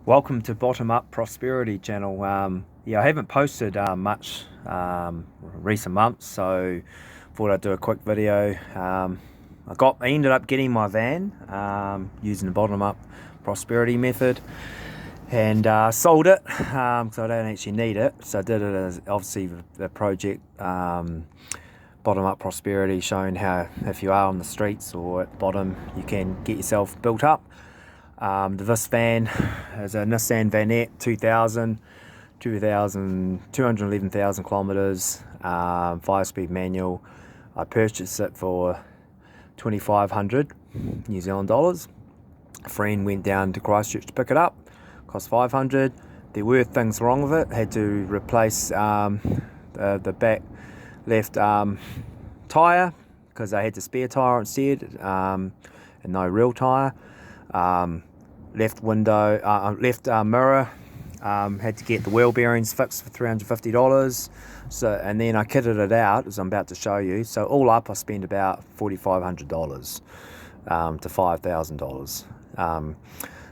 Welcome to Bottom Up Prosperity channel. Yeah, I haven't posted much recent months, so thought I'd do a quick video. I ended up getting my van using the Bottom Up Prosperity method, and sold it because I don't actually need it. So I did it as obviously the project Bottom Up Prosperity, showing how if you are on the streets or at the bottom, you can get yourself built up. This van is a Nissan Vanette 211,000 kilometers, 5-speed manual. I purchased it for 2,500 New Zealand dollars. A friend went down to Christchurch to pick it up, cost 500. There were things wrong with it. Had to replace the back left tyre because I had the spare tyre instead, and no real tyre. Left mirror, had to get the wheel bearings fixed for $350. So, and then I kitted it out, as I'm about to show you. So all up, I spent about $4,500 to $5,000.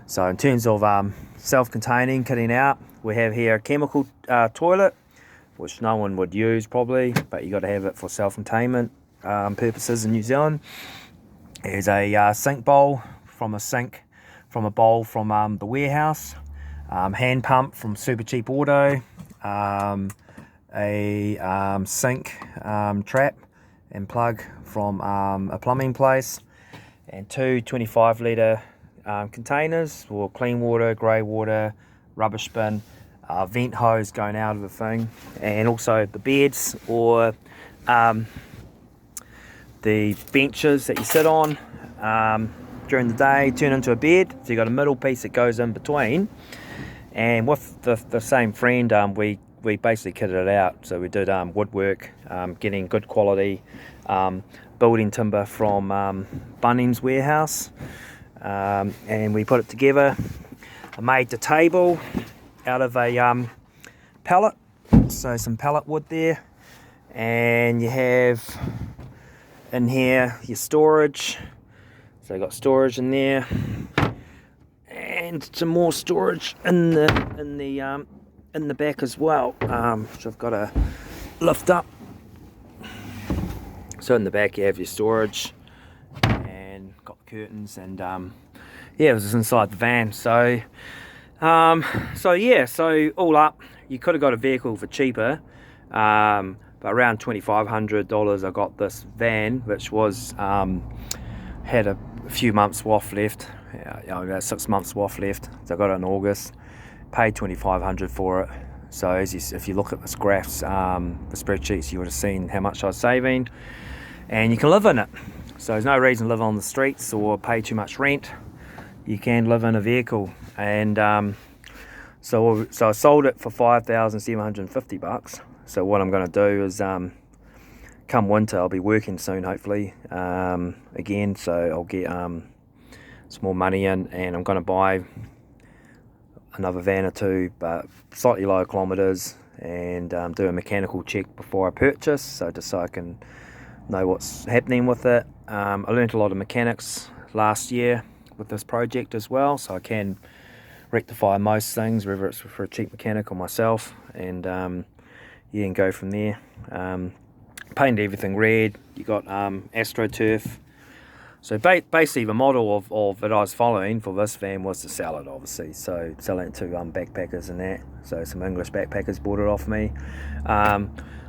So in terms of self-containing, kitting out, we have here a chemical toilet, which no one would use probably, but you got to have it for self-containment purposes in New Zealand. There's a sink bowl from a bowl from the warehouse, hand pump from Super Cheap Auto, a sink trap and plug from a plumbing place, and two 25-litre containers for clean water, grey water, rubbish bin, vent hose going out of the thing, and also the beds or the benches that you sit on during the day turn into a bed. So you got a middle piece that goes in between, and with the same friend, we basically kitted it out. So we did woodwork, getting good quality building timber from Bunnings warehouse, and we put it together. I made the table out of a pallet, so some pallet wood there, and you have in here your storage. So I got storage in there, and some more storage in the back as well, which I've got to lift up. So in the back you have your storage, and got the curtains, and yeah, it was just inside the van. So so all up, you could have got a vehicle for cheaper, but around $2,500 I got this van, which was had a few months WAF left, about 6 months WAF left. So I got it in August, paid $2,500 for it. So if you look at this graphs, the spreadsheets, you would have seen how much I was saving, and you can live in it. So there's no reason to live on the streets or pay too much rent. You can live in a vehicle, and so I sold it for $5,750. So what I'm going to do is, come winter, I'll be working soon, hopefully, again, so I'll get some more money in, and I'm going to buy another van or two, but slightly lower kilometres, and do a mechanical check before I purchase, so just so I can know what's happening with it. I learnt a lot of mechanics last year with this project as well, so I can rectify most things, whether it's for a cheap mechanic or myself, and yeah, and go from there. Painted everything red. You got AstroTurf. So basically the model of that I was following for this van was to sell it, obviously. So selling it to backpackers and that. So some English backpackers bought it off me.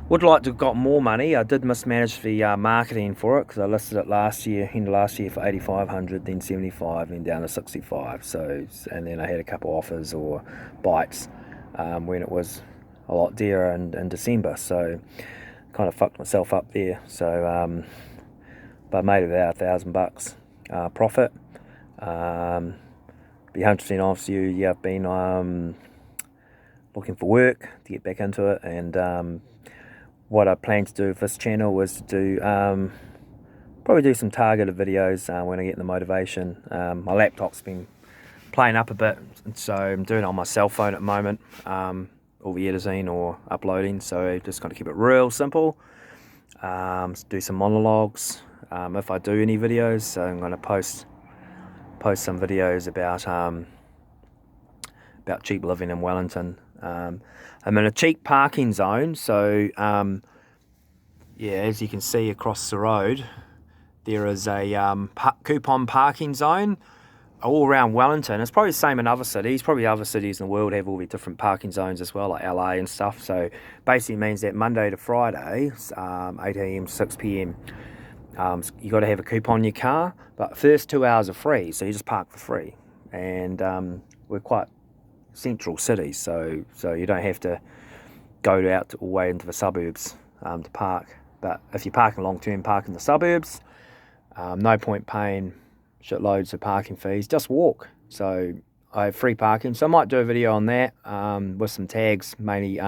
Would like to have got more money. I did mismanage the marketing for it, because I listed it end of last year for 8,500, then 75, then down to 65. So, and then I had a couple offers or bites when it was a lot dearer in December. So kind of fucked myself up there. So but I made about $1,000 profit. Be 100% honest with you, yeah, I've been looking for work to get back into it, and what I plan to do with this channel was to do probably do some targeted videos when I get the motivation. My laptop's been playing up a bit, so I'm doing it on my cell phone at the moment, all the editing or uploading, so just got to keep it real simple. Do some monologues if I do any videos, so I'm going to post some videos about about cheap living in Wellington. I'm in a cheap parking zone, so yeah, as you can see across the road, there is a coupon parking zone all around Wellington. It's probably the same in other cities. Probably other cities in the world have all the different parking zones as well, like LA and stuff. So basically means that Monday to Friday, 8 a.m. 6 p.m, you got to have a coupon in your car, but first 2 hours are free, so you just park for free. And we're quite central cities, so you don't have to go out all the way into the suburbs to park. But if you're parking long term, park in the suburbs, no point paying shitloads of parking fees, just walk. So I have free parking, so I might do a video on that with some tags, mainly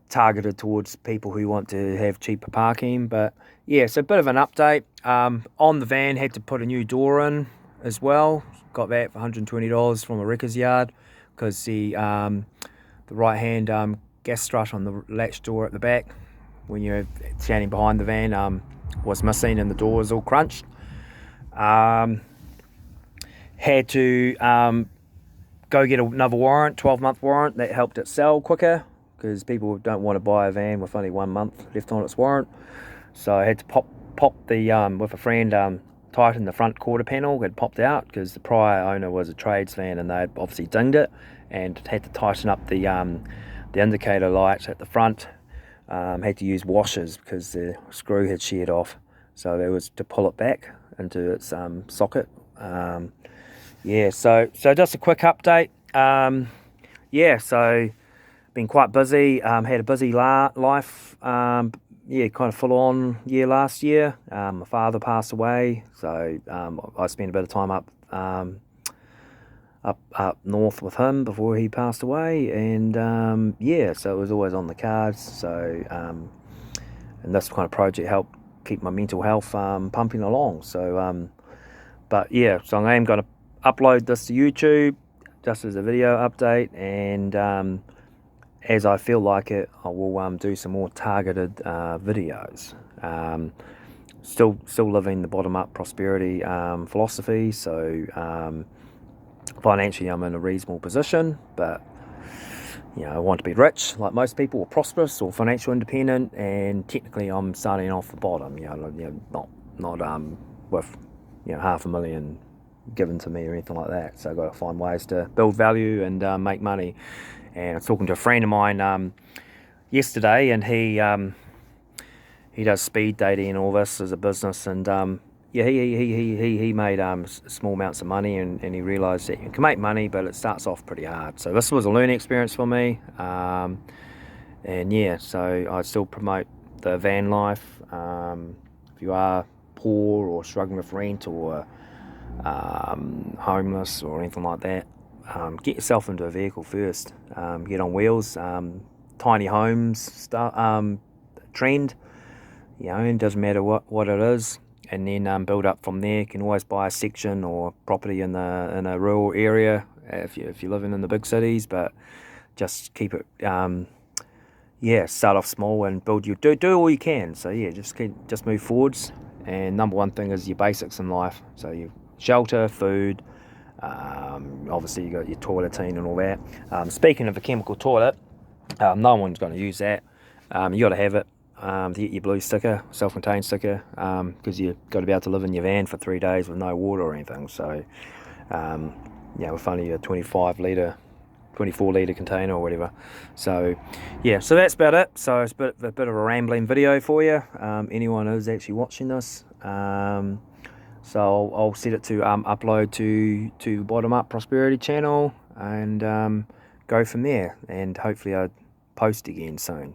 targeted towards people who want to have cheaper parking. But yeah, so a bit of an update. On the van, had to put a new door in as well. Got that for $120 from a wrecker's yard, because the right hand gas strut on the latch door at the back, when you're standing behind the van, was missing, and the door was all crunched. Had to go get another warrant, 12-month warrant. That helped it sell quicker, because people don't want to buy a van with only 1 month left on its warrant. So I had to pop the with a friend, tighten the front quarter panel. Had popped out because the prior owner was a trades van, and they'd obviously dinged it, and had to tighten up the indicator light at the front. Had to use washers because the screw had sheared off, so there was to pull it back into its socket. Yeah, so just a quick update. Yeah, so been quite busy. Had a busy life. Yeah, kind of full on year last year. My father passed away, so I spent a bit of time up north with him before he passed away, and yeah, so it was always on the cards. So and this kind of project helped keep my mental health pumping along. So but yeah, so I am going to upload this to YouTube just as a video update, and as I feel like it, I will do some more targeted videos. Still living the bottom-up prosperity philosophy. So financially, I'm in a reasonable position, but you know, I want to be rich, like most people, or prosperous, or financial independent. And technically, I'm starting off the bottom. Not with $500,000 given to me or anything like that. So I've got to find ways to build value and make money. And I was talking to a friend of mine yesterday, and he does speed dating and all this as a business, and yeah, he made small amounts of money, and he realised that you can make money, but it starts off pretty hard. So this was a learning experience for me, and yeah, so I still promote the van life. If you are poor or struggling with rent, or homeless or anything like that, get yourself into a vehicle first. Get on wheels. Tiny homes trend. It doesn't matter what it is, and then build up from there. You can always buy a section or property in a rural area if you're living in the big cities, but just keep it. Yeah, start off small and build your do all you can. So yeah, just move forwards. And number one thing is your basics in life. So you shelter, food. Obviously you got your toileting and all that. Speaking of a chemical toilet, no one's going to use that. You got to have it to get your blue sticker, self-contained sticker, because you've got to be able to live in your van for 3 days with no water or anything. So with only a 24 litre container or whatever. So yeah, so that's about it. So it's a bit of a rambling video for you, anyone who's actually watching this. So I'll set it to upload to Bottom Up Prosperity channel, and go from there, and hopefully I'll post again soon.